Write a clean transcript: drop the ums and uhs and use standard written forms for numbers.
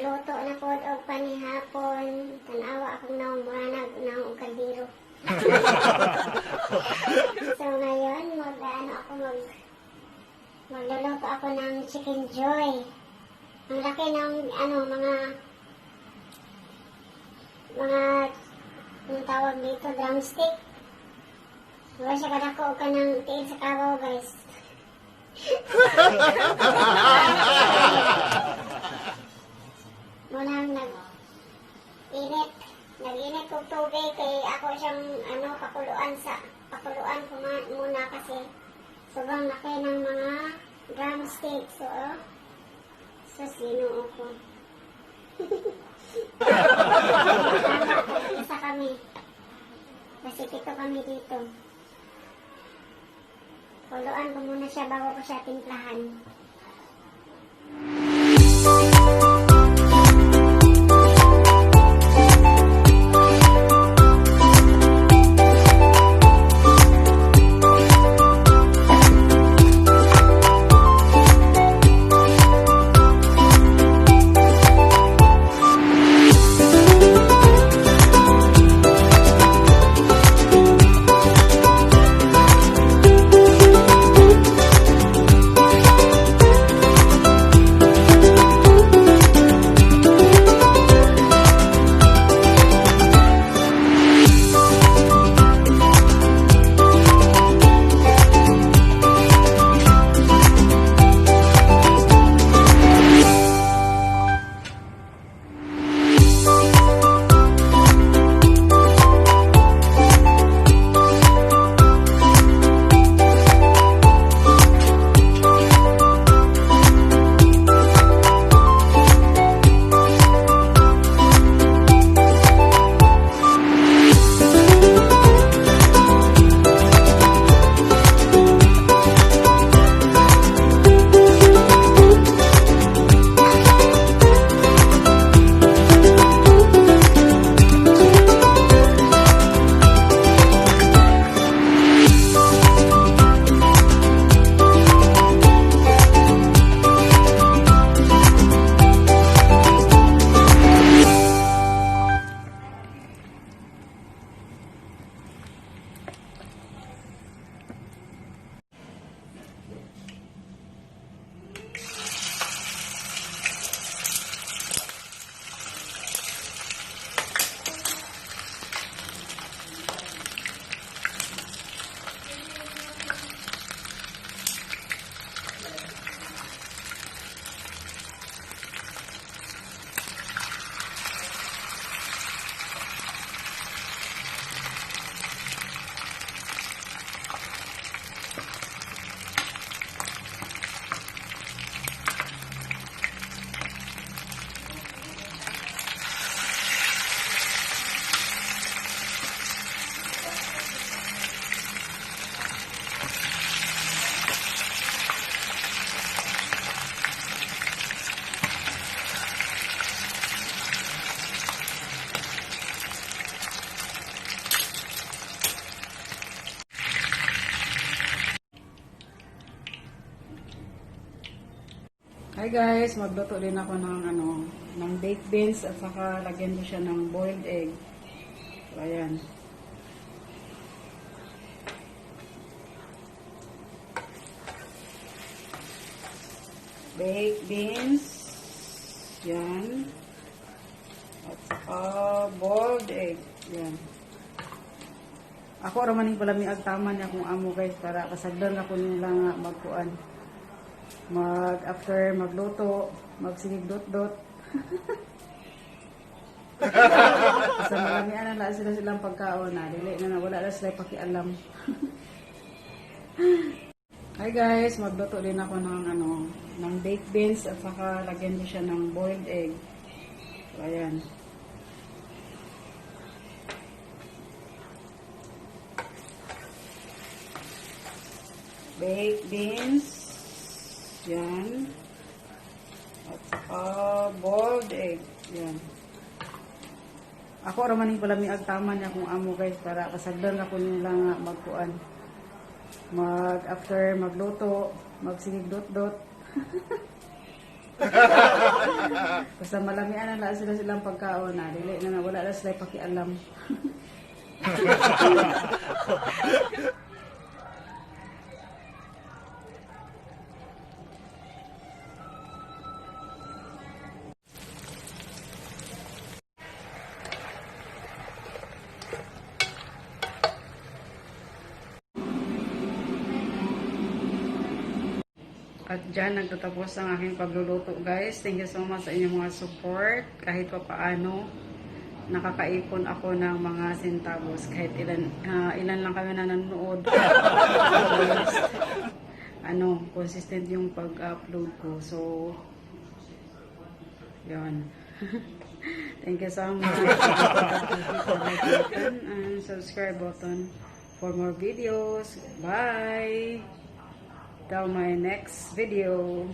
Magluto na po og panihapon. Tanawa akong naong buhanag naong og kaldero. So ngayon, magluluto ako ng chicken joy. Ang laki ng yung tawag dito, drumstick. Wala siya kadako ka ng tiil sa kabaw, guys. Munang nag-init kong tubig kay ako siyang pakuluan ko muna kasi sobrang laki ng mga drumstick. So sinuo ko. Isa kami. Kasi pito kami dito. Pakuluan ko muna siya bago ko siya timplahan. Hi guys, magluto din ako ng baked beans at saka lagyan ko siya ng boiled egg. So ayan. Baked beans. Yan. At saka boiled egg. Yan. Ako ramaning pala may agtaman niya kung amo guys para kasagdan ako nila nga magkuan. After magluto, magsigig dot-dot. Sa malamian na sila silang pagkaon na. Dili na wala na sila pakialam. Hi guys, magluto din ako ng baked beans at saka lagyan ko siya ng boiled egg. So ayan. Baked beans. Yan. At saka boiled egg. Yan. Ako ramaning pala may agtaman niya kung amo guys para kasagdan ako nila nga magkuan. After magluto, magsigig dot-dot. Basta malamian na lang sila silang pagkaon na. Dili na wala na sila pakialam. At dyan, nagtatapos ang aking pagluluto, guys. Thank you so much sa inyong mga support. Kahit pa paano, nakakaipon ako ng mga centavos. Kahit ilan lang kami na nanonood. Consistent yung pag-upload ko. So, yun. Thank you so much. Click the like button and subscribe button for more videos. Bye! Till my next video.